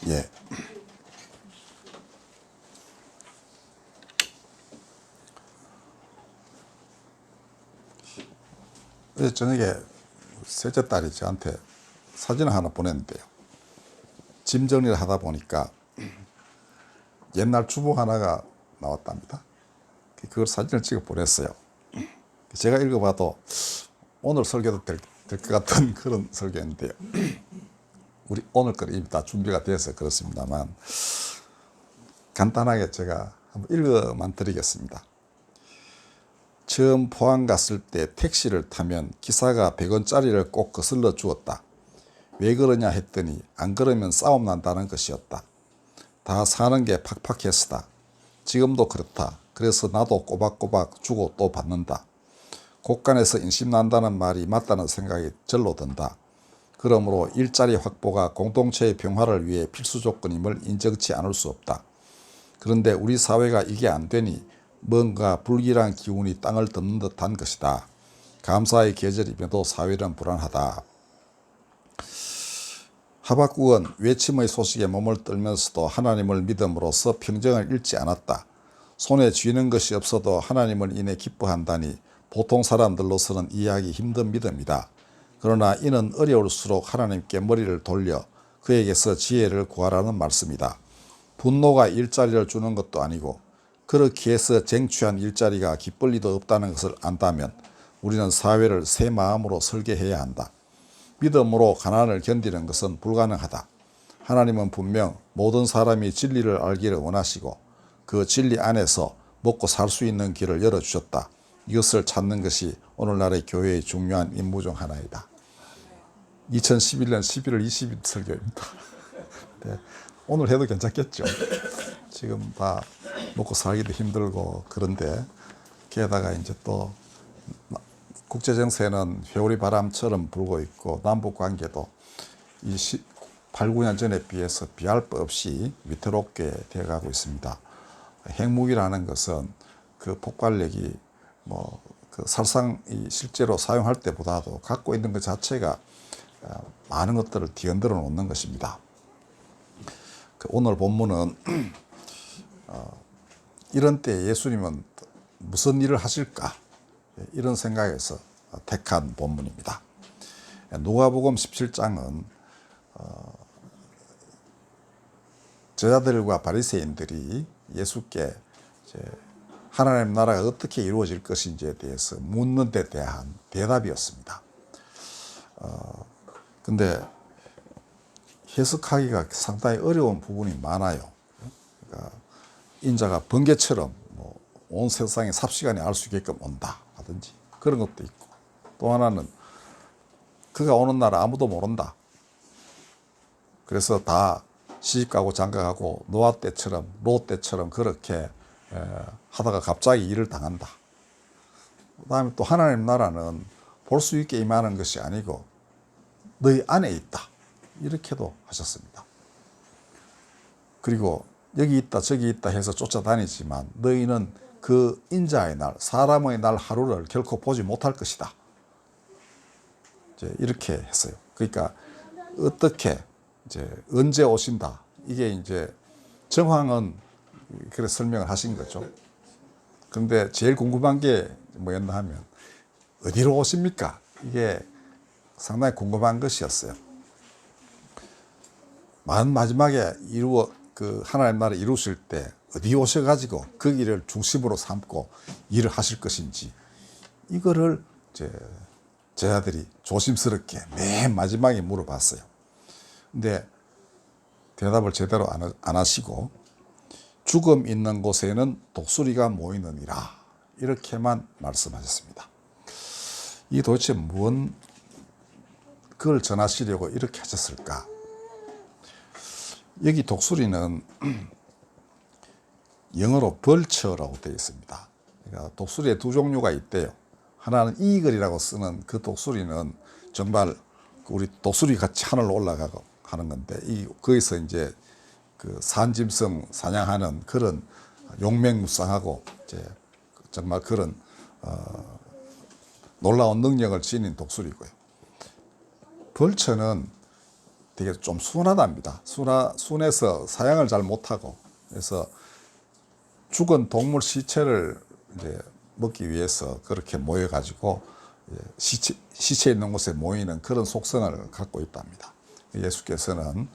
예. 어제 저녁에 셋째 딸이 저한테 사진을 하나 보냈는데요. 짐 정리를 하다 보니까 옛날 주복 하나가 나왔답니다. 그걸 사진을 찍어 보냈어요. 제가 읽어봐도 오늘 설교도 될 것 같은 그런 설교인데요. 우리 오늘 거는 이미 다 준비가 돼서 그렇습니다만 간단하게 제가 한번 읽어만 드리겠습니다. 처음 포항 갔을 때 택시를 타면 기사가 100원짜리를 꼭 거슬러 주었다. 왜 그러냐 했더니 안 그러면 싸움 난다는 것이었다. 다 사는 게 팍팍했으다. 지금도 그렇다. 그래서 나도 꼬박꼬박 주고 또 받는다. 곳간에서 인심난다는 말이 맞다는 생각이 절로 든다. 그러므로 일자리 확보가 공동체의 평화를 위해 필수 조건임을 인정치 않을 수 없다. 그런데 우리 사회가 이게 안 되니 뭔가 불길한 기운이 땅을 덮는 듯한 것이다. 감사의 계절임에도 사회는 불안하다. 하박국은 외침의 소식에 몸을 떨면서도 하나님을 믿음으로써 평정을 잃지 않았다. 손에 쥐는 것이 없어도 하나님을 인해 기뻐한다니 보통 사람들로서는 이해하기 힘든 믿음이다. 그러나 이는 어려울수록 하나님께 머리를 돌려 그에게서 지혜를 구하라는 말씀이다. 분노가 일자리를 주는 것도 아니고 그렇게 해서 쟁취한 일자리가 기쁠 리도 없다는 것을 안다면 우리는 사회를 새 마음으로 설계해야 한다. 믿음으로 가난을 견디는 것은 불가능하다. 하나님은 분명 모든 사람이 진리를 알기를 원하시고 그 진리 안에서 먹고 살 수 있는 길을 열어주셨다. 이것을 찾는 것이 오늘날의 교회의 중요한 임무 중 하나이다. 2011년 11월 20일 설교입니다. 네, 오늘 해도 괜찮겠죠. 지금 다 먹고 살기도 힘들고 그런데 게다가 이제 또 국제정세는 회오리 바람처럼 불고 있고 남북 관계도 8, 9년 전에 비해서 비할 바 없이 위태롭게 되어가고 있습니다. 핵무기라는 것은 그 폭발력이 그 살상 실제로 사용할 때보다도 갖고 있는 것 자체가 많은 것들을 뒤흔들어 놓는 것입니다. 오늘 본문은 이런 때 예수님은 무슨 일을 하실까 이런 생각에서 택한 본문입니다. 누가복음 17장은 제자들과 바리새인들이 예수께 하나님 나라가 어떻게 이루어질 것인지에 대해서 묻는 데 대한 대답이었습니다. 근데 해석하기가 상당히 어려운 부분이 많아요. 그러니까 인자가 번개처럼 온 세상에 삽시간에 알 수 있게끔 온다 하든지 그런 것도 있고, 또 하나는 그가 오는 날 아무도 모른다. 그래서 다 시집가고 장가가고 노아 때처럼 롯 때처럼 그렇게 하다가 갑자기 일을 당한다. 그 다음에 또 하나님 나라는 볼 수 있게 임하는 것이 아니고 너희 안에 있다. 이렇게도 하셨습니다. 그리고 여기 있다 저기 있다 해서 쫓아다니지만 너희는 그 인자의 날, 사람의 날 하루를 결코 보지 못할 것이다. 이렇게 했어요. 그러니까 어떻게 언제 오신다. 이게 이제 정황은 그렇게 설명을 하신 거죠. 그런데 제일 궁금한 게 뭐였나 하면 어디로 오십니까? 이게 상당히 궁금한 것이었어요. 마지막에 그 하나님 나라를 이루실 때 어디 오셔가지고 거기를 중심으로 삼고 일을 하실 것인지 이거를 제자들이 조심스럽게 맨 마지막에 물어봤어요. 근데 대답을 제대로 안 하시고 죽음 있는 곳에는 독수리가 모이느니라 이렇게만 말씀하셨습니다. 이 도대체 뭔 그걸 전하시려고 이렇게 하셨을까? 여기 독수리는 영어로 벌처라고 되어 있습니다. 그러니까 독수리의 두 종류가 있대요. 하나는 이글이라고 쓰는 그 독수리는 정말 우리 독수리 같이 하늘로 올라가고 하는 건데, 거기서 이제 그 산짐승 사냥하는 그런 용맹무쌍하고 정말 그런 놀라운 능력을 지닌 독수리고요. 벌처는 되게 좀 순하답니다. 순해서 사냥을 잘 못하고, 그래서 죽은 동물 시체를 이제 먹기 위해서 그렇게 모여가지고 시체 있는 곳에 모이는 그런 속성을 갖고 있답니다. 예수께서는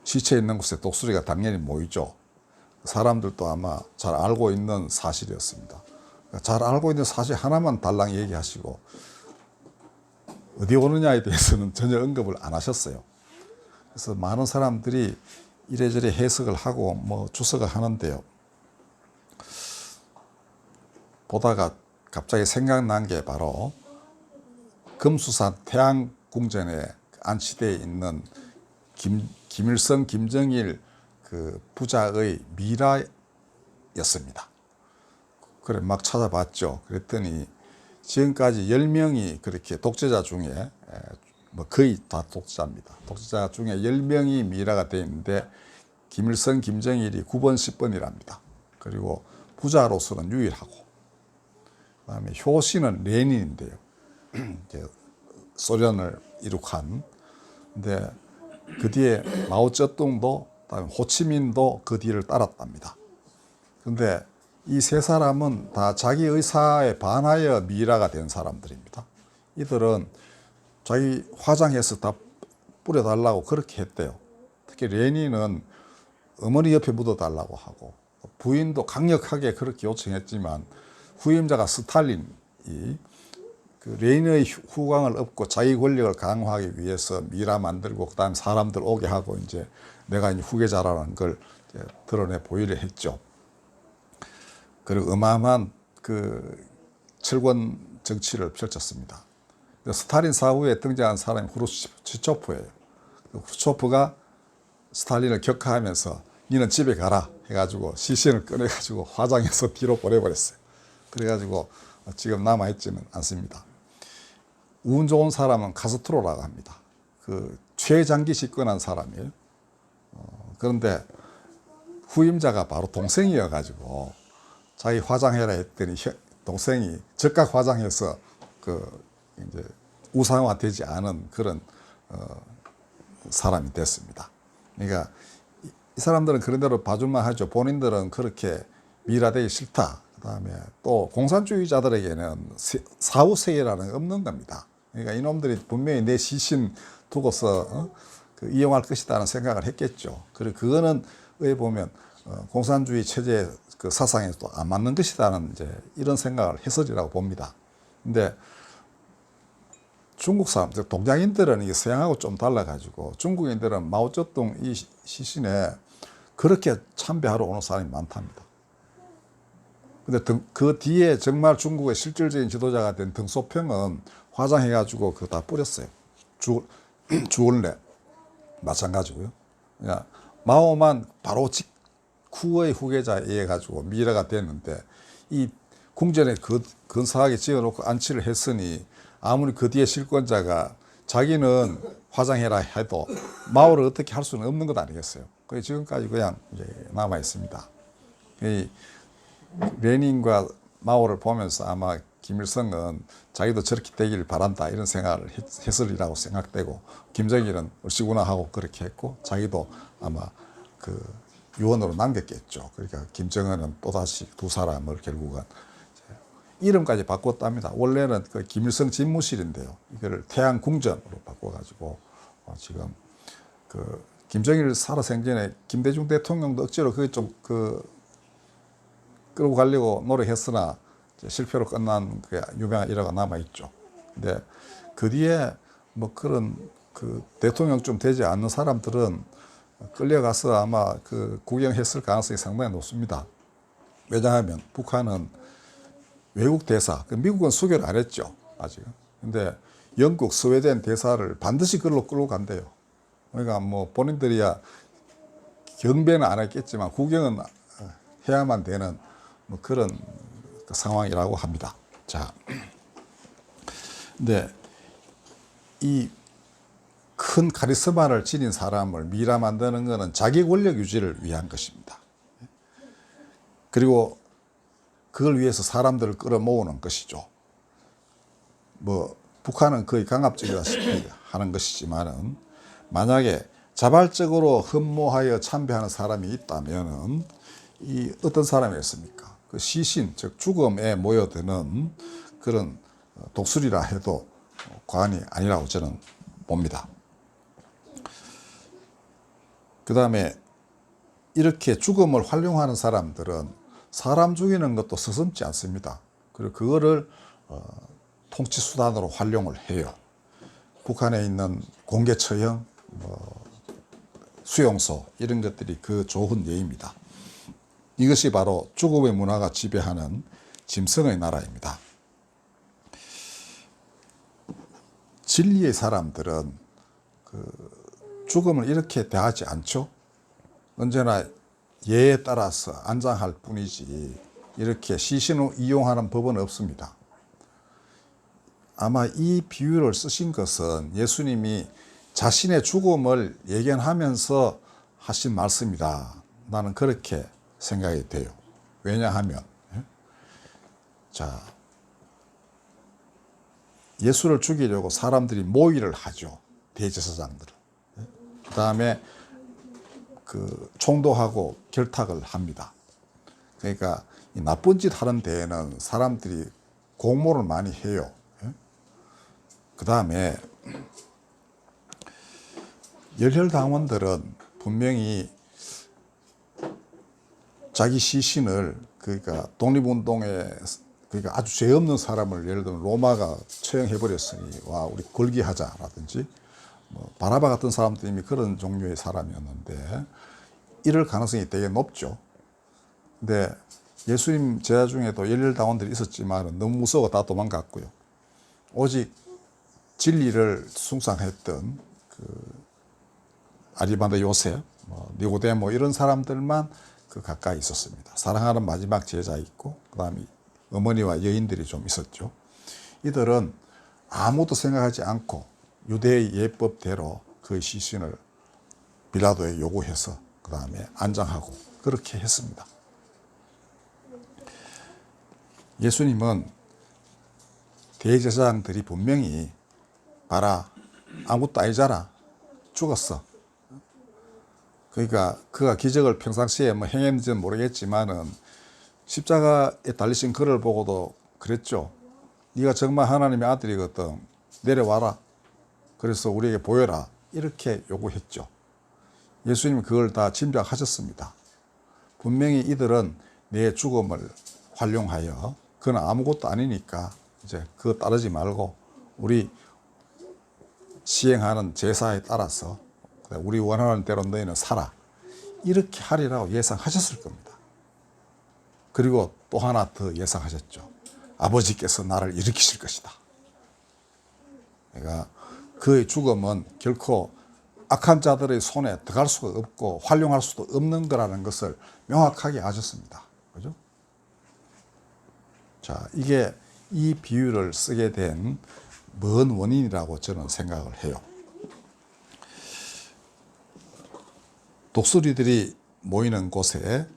시체 있는 곳에 독수리가 당연히 모이죠. 사람들도 아마 잘 알고 있는 사실이었습니다. 잘 알고 있는 사실 하나만 달랑 얘기하시고 어디 오느냐에 대해서는 전혀 언급을 안 하셨어요. 그래서 많은 사람들이 이래저래 해석을 하고 뭐 주석을 하는데요. 보다가 갑자기 생각난 게 바로 금수산 태양궁전에 안치되어 있는 김일성, 김정일 그 부자의 미라였습니다. 그래 막 찾아봤죠. 그랬더니 지금까지 10명이 그렇게 독재자 중에 뭐 거의 다 독재자입니다. 독재자 중에 10명이 미라가 되어 있는데 김일성, 김정일이 9번, 10번이랍니다. 그리고 부자로서는 유일하고, 그다음에 효시는 레닌인데요. 소련을 이룩한. 근데 그 뒤에 마오쩌둥도, 그다음에 호치민도 그 뒤를 따랐답니다. 근데 이 세 사람은 다 자기 의사에 반하여 미라가 된 사람들입니다. 이들은 자기 화장해서 다 뿌려달라고 그렇게 했대요. 특히 레닌은 어머니 옆에 묻어달라고 하고, 부인도 강력하게 그렇게 요청했지만 후임자가 스탈린이 그 레닌의 후광을 얻고 자기 권력을 강화하기 위해서 미라 만들고 그다음 사람들 오게 하고 이제 내가 이제 후계자라는 걸 이제 드러내 보이려 했죠. 그리고 어마어마한 그 철권 정치를 펼쳤습니다. 스탈린 사후에 등장한 사람이 후르츠초프예요. 후르츠초프가 스탈린을 격하하면서 니는 집에 가라 해가지고 시신을 꺼내가지고 화장해서 뒤로 보내버렸어요. 그래가지고 지금 남아있지는 않습니다. 운 좋은 사람은 카스트로라고 합니다. 그 최장기 집권한 사람이에요. 그런데 후임자가 바로 동생이어가지고 자기 화장해라 했더니 동생이 즉각 화장해서 그 이제 우상화되지 않은 그런 사람이 됐습니다. 그러니까 이 사람들은 그런 대로 봐줄만 하죠. 본인들은 그렇게 미라되기 싫다. 그다음에 또 공산주의자들에게는 사후세계라는 게 없는 겁니다. 그러니까 이놈들이 분명히 내 시신 두고서 그 이용할 것이다는 생각을 했겠죠. 그리고 그거는 왜 보면 공산주의 체제 그 사상에도 안 맞는 것이다는 이제 이런 생각을 해서리라고 봅니다. 근데 중국 사람들, 동양인들은 이게 서양하고 좀 달라가지고 중국인들은 마오쩌둥 이 시신에 그렇게 참배하러 오는 사람이 많답니다. 근데 그 뒤에 정말 중국의 실질적인 지도자가 된 덩소평은 화장해가지고 그거 다 뿌렸어요. 주원래 마찬가지고요. 그러니까 마오만 바로 직후의 후계자에 의해 가지고 미라가 됐는데 이 궁전에 근사하게 지어놓고 안치를 했으니 아무리 그 뒤에 실권자가 자기는 화장해라 해도 마오를 어떻게 할 수는 없는 것 아니겠어요. 그래서 지금까지 그냥 이제 남아 있습니다. 이 레닌과 마오를 보면서 아마 김일성은 자기도 저렇게 되기를 바란다 이런 생각을 했으리라고 생각되고, 김정일은 얼씨구나 하고 그렇게 했고 자기도 아마 그 유언으로 남겼겠죠. 그러니까 김정은은 또다시 두 사람을 결국은 이름까지 바꿨답니다. 원래는 그 김일성 집무실인데요. 이거를 태양궁전으로 바꿔가지고 지금 그 김정일 살아 생전에 김대중 대통령도 억지로 그게 좀 끌고 가려고 노력했으나 실패로 끝난 그 유명한 일화가 남아 있죠. 근데 그 뒤에 뭐 그런 그 대통령 좀 되지 않는 사람들은 끌려가서 아마 그 구경했을 가능성이 상당히 높습니다. 왜냐하면 북한은 외국 대사, 미국은 수교를 안 했죠, 아직은. 근데 영국, 스웨덴 대사를 반드시 그걸로 끌고 간대요. 그러니까 뭐 본인들이야 경배는 안 했겠지만 구경은 해야만 되는 뭐 그런 상황이라고 합니다. 자, 근데 이 큰 카리스마를 지닌 사람을 미라 만드는 것은 자기 권력 유지를 위한 것입니다. 그리고 그걸 위해서 사람들을 끌어모으는 것이죠. 뭐 북한은 거의 강압적이다시피 하는 것이지만은 만약에 자발적으로 흠모하여 참배하는 사람이 있다면은 이 어떤 사람이었습니까? 그 시신, 즉 죽음에 모여드는 그런 독수리라 해도 과언이 아니라고 저는 봅니다. 그 다음에 이렇게 죽음을 활용하는 사람들은 사람 죽이는 것도 서슴지 않습니다. 그리고 그거를 통치 수단으로 활용을 해요. 북한에 있는 공개 처형, 수용소 이런 것들이 그 좋은 예입니다. 이것이 바로 죽음의 문화가 지배하는 짐승의 나라입니다. 진리의 사람들은 죽음을 이렇게 대하지 않죠. 언제나 예에 따라서 안장할 뿐이지 이렇게 시신을 이용하는 법은 없습니다. 아마 이 비유를 쓰신 것은 예수님이 자신의 죽음을 예견하면서 하신 말씀이다. 나는 그렇게 생각이 돼요. 왜냐하면 자, 예수를 죽이려고 사람들이 모의를 하죠. 대제사장들은. 그 다음에 총도하고 결탁을 합니다. 그러니까 이 나쁜 짓 하는 데에는 사람들이 공모를 많이 해요. 그 다음에 열혈당원들은 분명히 자기 시신을 그러니까 독립운동에 그러니까 아주 죄 없는 사람을 예를 들면 로마가 처형해버렸으니 와 우리 걸기하자라든지 바라바 같은 사람도 이미 그런 종류의 사람이었는데 이럴 가능성이 되게 높죠. 근데 예수님 제자 중에도 열혈당원들이 있었지만 너무 무서워 다 도망갔고요. 오직 진리를 숭상했던 아리마다 요셉, 니고데모 이런 사람들만 가까이 있었습니다. 사랑하는 마지막 제자 있고 그 다음에 어머니와 여인들이 좀 있었죠. 이들은 아무도 생각하지 않고 유대의 예법대로 그 시신을 빌라도에 요구해서 그 다음에 안장하고 그렇게 했습니다. 예수님은 대제사장들이 분명히 봐라 아무것도 아니잖아 죽었어. 그러니까 그가 기적을 평상시에 행했는지는 모르겠지만은 십자가에 달리신 그를 보고도 그랬죠. 네가 정말 하나님의 아들이거든 내려와라. 그래서 우리에게 보여라. 이렇게 요구했죠. 예수님이 그걸 다 짐작하셨습니다. 분명히 이들은 내 죽음을 활용하여 그건 아무것도 아니니까 이제 그거 따르지 말고 우리 시행하는 제사에 따라서 우리 원하는 대로 너희는 살아. 이렇게 하리라고 예상하셨을 겁니다. 그리고 또 하나 더 예상하셨죠. 아버지께서 나를 일으키실 것이다. 그러니까 그의 죽음은 결코 악한 자들의 손에 들어갈 수가 없고 활용할 수도 없는 거라는 것을 명확하게 아셨습니다. 그죠? 자, 이게 이 비유를 쓰게 된 먼 원인이라고 저는 생각을 해요. 독수리들이 모이는 곳에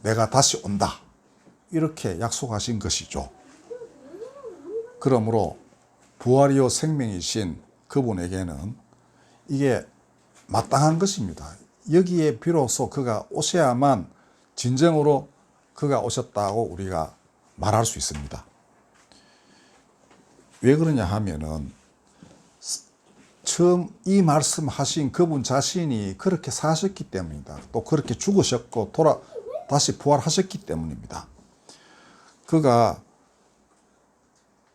내가 다시 온다. 이렇게 약속하신 것이죠. 그러므로 부활이요 생명이신 그분에게는 이게 마땅한 것입니다. 여기에 비로소 그가 오셔야만 진정으로 그가 오셨다고 우리가 말할 수 있습니다. 왜 그러냐 하면은 처음 이 말씀하신 그분 자신이 그렇게 사셨기 때문입니다. 또 그렇게 죽으셨고 다시 부활하셨기 때문입니다. 그가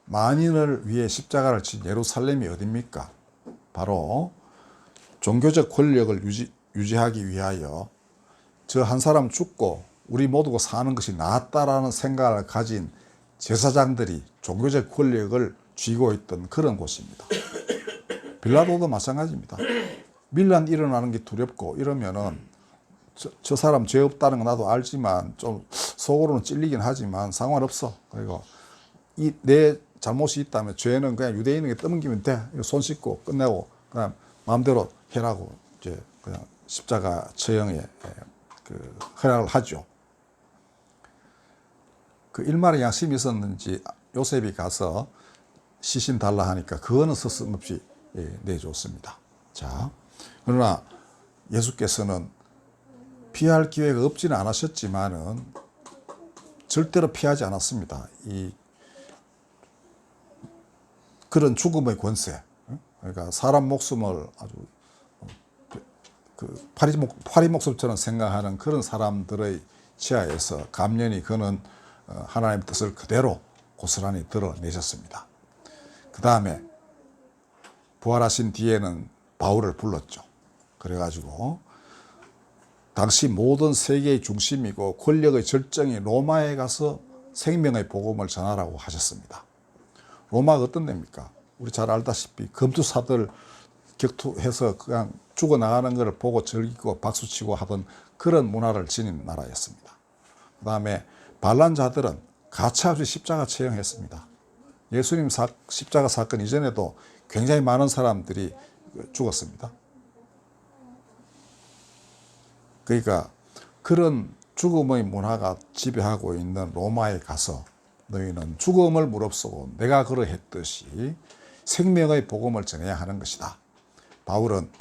만인을 위해 십자가를 진 예루살렘이 어딥니까? 바로 종교적 권력을 유지하기 위하여 저 한 사람 죽고 우리 모두가 사는 것이 낫다라는 생각을 가진 제사장들이 종교적 권력을 쥐고 있던 그런 곳입니다. 빌라도도 마찬가지입니다. 밀란 일어나는 게 두렵고 이러면은 저 사람 죄 없다는 거 나도 알지만 좀 속으로는 찔리긴 하지만 상관없어. 그리고 내 잘못이 있다면 죄는 그냥 유대인에게 떠넘기면 돼. 손 씻고 끝내고 그냥 마음대로 해라고 이제 그냥 십자가 처형에 허락을 하죠. 그 일말의 양심이 있었는지 요셉이 가서 시신 달라 하니까 그거는 서슴없이 내줬습니다. 자, 그러나 예수께서는 피할 기회가 없지는 않으셨지만은 절대로 피하지 않았습니다. 그런 죽음의 권세, 그러니까 사람 목숨을 아주 파리 목숨처럼 생각하는 그런 사람들의 지하에서 감련히 그는 하나님의 뜻을 그대로 고스란히 드러내셨습니다. 그 다음에 부활하신 뒤에는 바울을 불렀죠. 그래가지고 당시 모든 세계의 중심이고 권력의 절정이 로마에 가서 생명의 복음을 전하라고 하셨습니다. 로마가 어떤 데입니까? 우리 잘 알다시피 검투사들 격투해서 그냥 죽어나가는 것을 보고 즐기고 박수치고 하던 그런 문화를 지닌 나라였습니다. 그 다음에 반란자들은 가차없이 십자가 처형했습니다. 예수님 십자가 사건 이전에도 굉장히 많은 사람들이 죽었습니다. 그러니까 그런 죽음의 문화가 지배하고 있는 로마에 가서 너희는 죽음을 무릅쓰고 내가 그러했듯이 생명의 복음을 전해야 하는 것이다. 바울은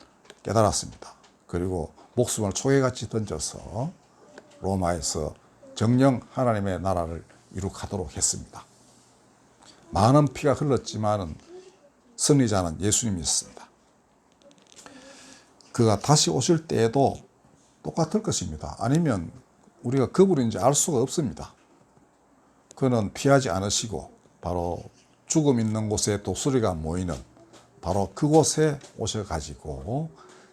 깨달았습니다. 그리고 목숨을 초계같이 던져서 로마에서 정령 하나님의 나라를 이룩하도록 했습니다. 많은 피가 흘렀지만 승리자는 예수님이었습니다. 그가 다시 오실 때에도 똑같을 것입니다. 아니면 우리가 그분인지 알 수가 없습니다. 그는 피하지 않으시고 바로 죽음 있는 곳에 독수리가 모이는 바로 그곳에 오셔가지고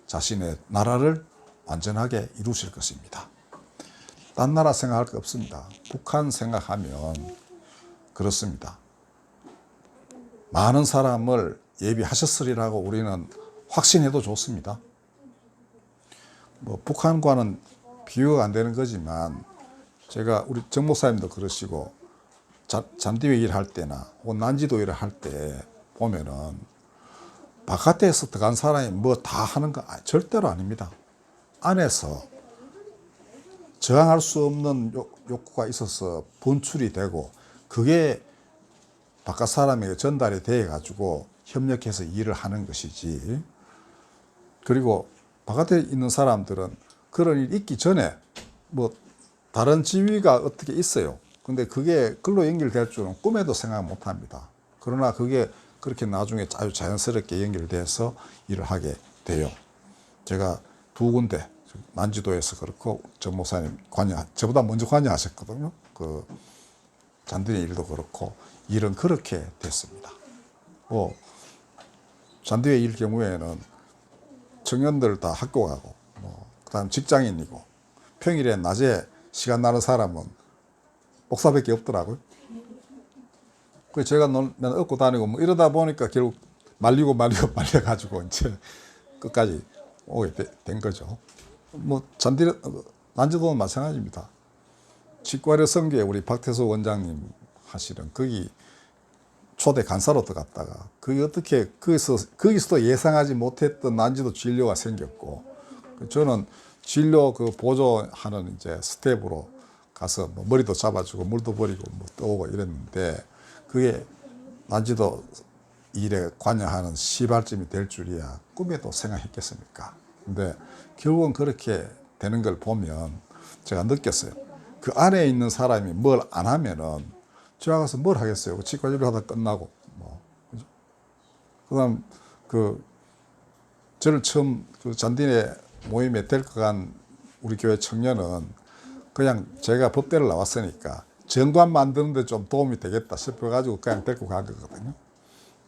자신의 나라를 완전하게 이루실 것입니다. 딴 나라 생각할 거 없습니다. 북한 생각하면 그렇습니다. 많은 사람을 예비하셨으리라고 우리는 확신해도 좋습니다. 북한과는 비교가 안 되는 거지만 제가 우리 정 목사님도 그러시고 잔디회 일할 때나 혹은 난지도 일을 할 때 보면은 바깥에서 들어간 사람이 뭐 다 하는 거 절대로 아닙니다. 안에서 저항할 수 없는 욕구가 있어서 분출이 되고 그게 바깥 사람에게 전달이 돼 가지고 협력해서 일을 하는 것이지. 그리고 바깥에 있는 사람들은 그런 일이 있기 전에 뭐 다른 지위가 어떻게 있어요. 근데 그게 글로 연결될 줄은 꿈에도 생각 못 합니다. 그러나 그게 그렇게 나중에 아주 자연스럽게 연결돼서 일을 하게 돼요. 제가 두 군데 난지도에서 그렇고 정 목사님 저보다 먼저 관여하셨거든요. 그 잔디의 일도 그렇고 일은 그렇게 됐습니다. 잔디의 일 경우에는 청년들 다 학교 가고 그다음 직장인이고 평일에 낮에 시간 나는 사람은 목사밖에 없더라고요. 그래서 제가 맨날 얻고 다니고 이러다 보니까 결국 말려가지고 이제 끝까지 오게 된 거죠. 난지도는 마찬가지입니다. 치과의료 성교에 우리 박태수 원장님 하시는 거기 초대 간사로 들어갔다가 그게 어떻게 거기서도 예상하지 못했던 난지도 진료가 생겼고 저는 진료 그 보조하는 이제 스텝으로 가서 머리도 잡아주고 물도 버리고 떠오고 이랬는데 그게 난지도 일에 관여하는 시발점이 될 줄이야 꿈에도 생각했겠습니까? 근데 결국은 그렇게 되는 걸 보면 제가 느꼈어요. 그 안에 있는 사람이 뭘 안 하면은 제가 가서 뭘 하겠어요? 치과 진료 하다 끝나고 그죠? 그다음 저를 처음 잔디네 모임에 데리고 간 우리 교회 청년은 그냥 제가 법대를 나왔으니까 정관 만드는데 좀 도움이 되겠다 싶어가지고 그냥 데리고 간 거거든요.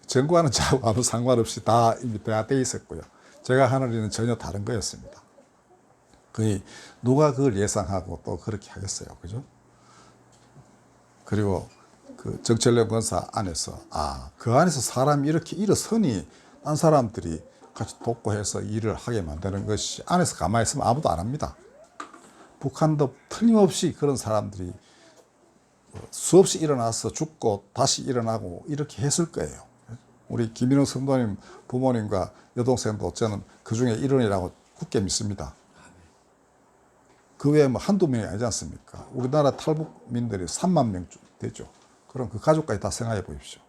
정관은 저하고 아무 상관없이 다 이미 다 돼 있었고요. 제가 하는 일은 전혀 다른 거였습니다. 누가 그걸 예상하고 또 그렇게 하겠어요. 그죠? 그리고 그 정철래 권사 안에서 그 안에서 사람이 이렇게 일어서니 딴 사람들이 같이 돕고 해서 일을 하게 만드는 것이 안에서 가만히 있으면 아무도 안 합니다. 북한도 틀림없이 그런 사람들이 수없이 일어나서 죽고 다시 일어나고 이렇게 했을 거예요. 우리 김인호 성도님 부모님과 여동생도 저는 그 중에 일원이라고 굳게 믿습니다. 그 외에 한두 명이 아니지 않습니까? 우리나라 탈북민들이 3만 명 되죠. 그럼 그 가족까지 다 생각해 보십시오.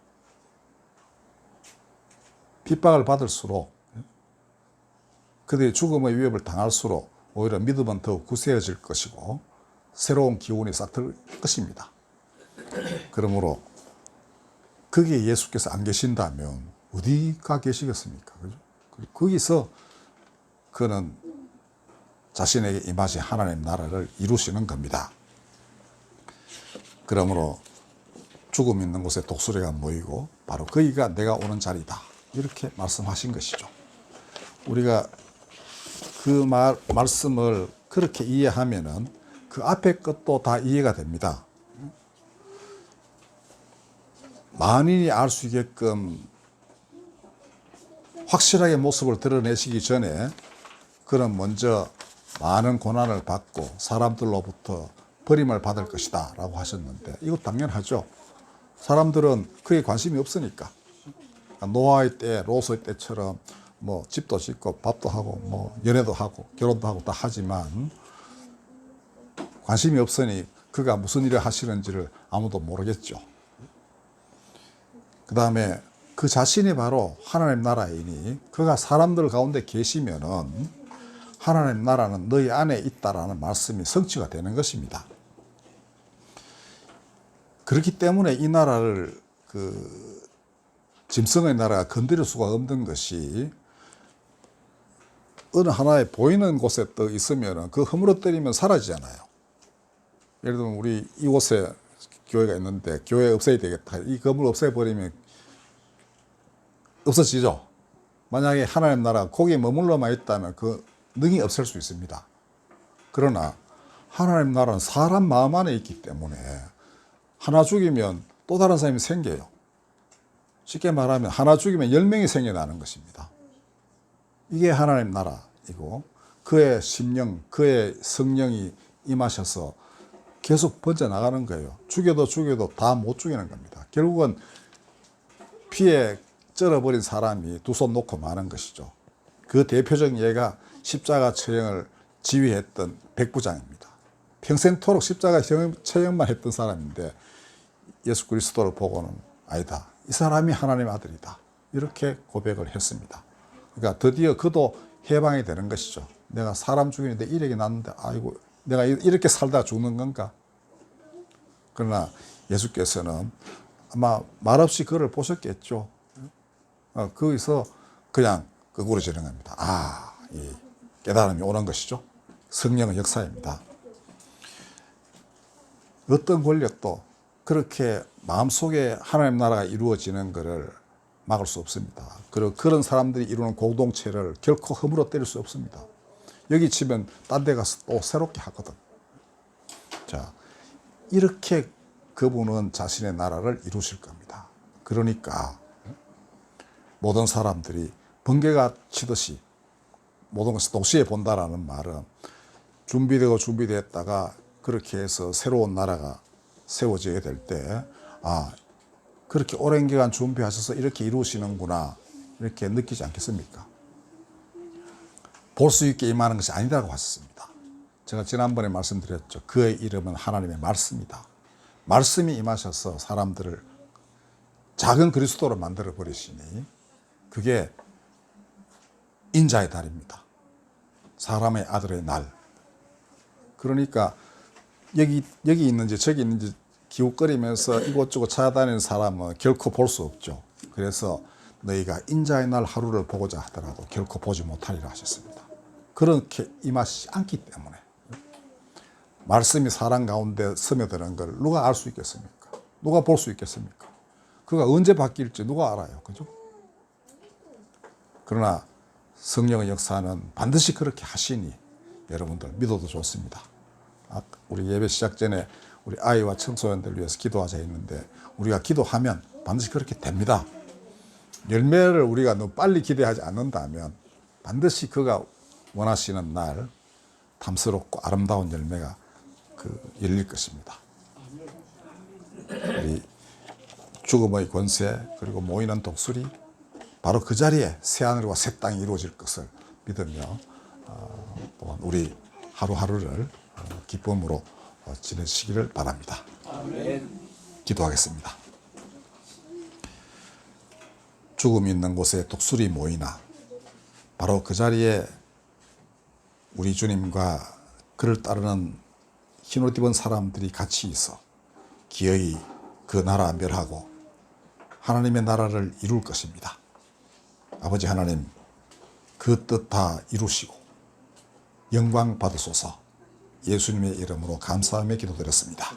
핍박을 받을수록 그들이 죽음의 위협을 당할수록 오히려 믿음은 더욱 굳세어질 것이고 새로운 기운이 싹 들 것입니다. 그러므로 거기에 예수께서 안 계신다면 어디가 계시겠습니까? 그죠? 거기서 그는 자신에게 임하신 하나님 나라를 이루시는 겁니다. 그러므로 죽음 있는 곳에 독수리가 모이고 바로 거기가 내가 오는 자리다. 이렇게 말씀하신 것이죠. 우리가 그 말씀을 그렇게 이해하면은 그 앞에 것도 다 이해가 됩니다. 만인이 알 수 있게끔 확실하게 모습을 드러내시기 전에 그는 먼저 많은 고난을 받고 사람들로부터 버림을 받을 것이다 라고 하셨는데 이거 당연하죠. 사람들은 그에 관심이 없으니까. 노아의 때, 롯의 때처럼 뭐 집도 짓고 밥도 하고 뭐 연애도 하고 결혼도 하고 다 하지만 관심이 없으니 그가 무슨 일을 하시는지를 아무도 모르겠죠. 그 다음에 그 자신이 바로 하나님 나라이니 그가 사람들 가운데 계시면은 하나님 나라는 너희 안에 있다라는 말씀이 성취가 되는 것입니다. 그렇기 때문에 이 나라를 짐승의 나라가 건드릴 수가 없는 것이 어느 하나의 보이는 곳에 떠 있으면 그 허물어뜨리면 사라지잖아요. 예를 들면 우리 이곳에 교회가 있는데 교회 없애야 되겠다. 이 건물 없애버리면 없어지죠. 만약에 하나님 나라가 거기에 머물러만 있다면 그 능히 없앨 수 있습니다. 그러나 하나님 나라는 사람 마음 안에 있기 때문에 하나 죽이면 또 다른 사람이 생겨요. 쉽게 말하면 하나 죽이면 10명이 생겨나는 것입니다. 이게 하나님 나라이고 그의 심령, 그의 성령이 임하셔서 계속 번져나가는 거예요. 죽여도 다 못 죽이는 겁니다. 결국은 피에 쩔어버린 사람이 두 손 놓고 마는 것이죠. 그 대표적인 예가 십자가 처형을 지휘했던 백부장입니다. 평생토록 십자가 처형만 했던 사람인데 예수 그리스도를 보고는 아니다. 이 사람이 하나님의 아들이다. 이렇게 고백을 했습니다. 그러니까 드디어 그도 해방이 되는 것이죠. 내가 사람 죽이는데 이력이 났는데 아이고 내가 이렇게 살다 죽는 건가? 그러나 예수께서는 아마 말없이 그를 보셨겠죠. 거기서 그냥 거꾸로지는 겁니다. 이 깨달음이 오는 것이죠. 성령의 역사입니다. 어떤 권력도 그렇게 마음속에 하나님 나라가 이루어지는 것을 막을 수 없습니다. 그리고 그런 사람들이 이루는 공동체를 결코 허물어 때릴 수 없습니다. 여기 치면 딴 데 가서 또 새롭게 하거든. 자, 이렇게 그분은 자신의 나라를 이루실 겁니다. 그러니까 모든 사람들이 번개가 치듯이 모든 것을 동시에 본다라는 말은 준비됐다가 그렇게 해서 새로운 나라가 세워지게 될 때, 그렇게 오랜 기간 준비하셔서 이렇게 이루시는구나, 이렇게 느끼지 않겠습니까? 볼 수 있게 임하는 것이 아니라고 하셨습니다. 제가 지난번에 말씀드렸죠. 그의 이름은 하나님의 말씀이다. 말씀이 임하셔서 사람들을 작은 그리스도로 만들어 버리시니 그게 인자의 달입니다. 사람의 아들의 날. 그러니까 여기 있는지 저기 있는지 기웃거리면서 이곳저곳 찾아다니는 사람은 결코 볼 수 없죠. 그래서 너희가 인자의 날 하루를 보고자 하더라도 결코 보지 못하리라 하셨습니다. 그렇게 임하시지 않기 때문에 말씀이 사람 가운데 스며드는 걸 누가 알 수 있겠습니까? 누가 볼 수 있겠습니까? 그가 언제 바뀔지 누가 알아요. 그죠? 그러나 성령의 역사는 반드시 그렇게 하시니 여러분들 믿어도 좋습니다. 우리 예배 시작 전에 우리 아이와 청소년들 위해서 기도하자 했는데 우리가 기도하면 반드시 그렇게 됩니다. 열매를 우리가 너무 빨리 기대하지 않는다면 반드시 그가 원하시는 날 탐스럽고 아름다운 열매가 열릴 것입니다. 우리 죽음의 권세 그리고 모이는 독수리 바로 그 자리에 새하늘과 새 땅이 이루어질 것을 믿으며 또한 우리 하루하루를 기쁨으로 지내시기를 바랍니다. 기도하겠습니다. 죽음이 있는 곳에 독수리 모이나 바로 그 자리에 우리 주님과 그를 따르는 흰옷 입은 사람들이 같이 있어 기어이 그 나라 멸하고 하나님의 나라를 이룰 것입니다. 아버지 하나님, 그 뜻 다 이루시고 영광 받으소서. 예수님의 이름으로 감사하며 기도드렸습니다.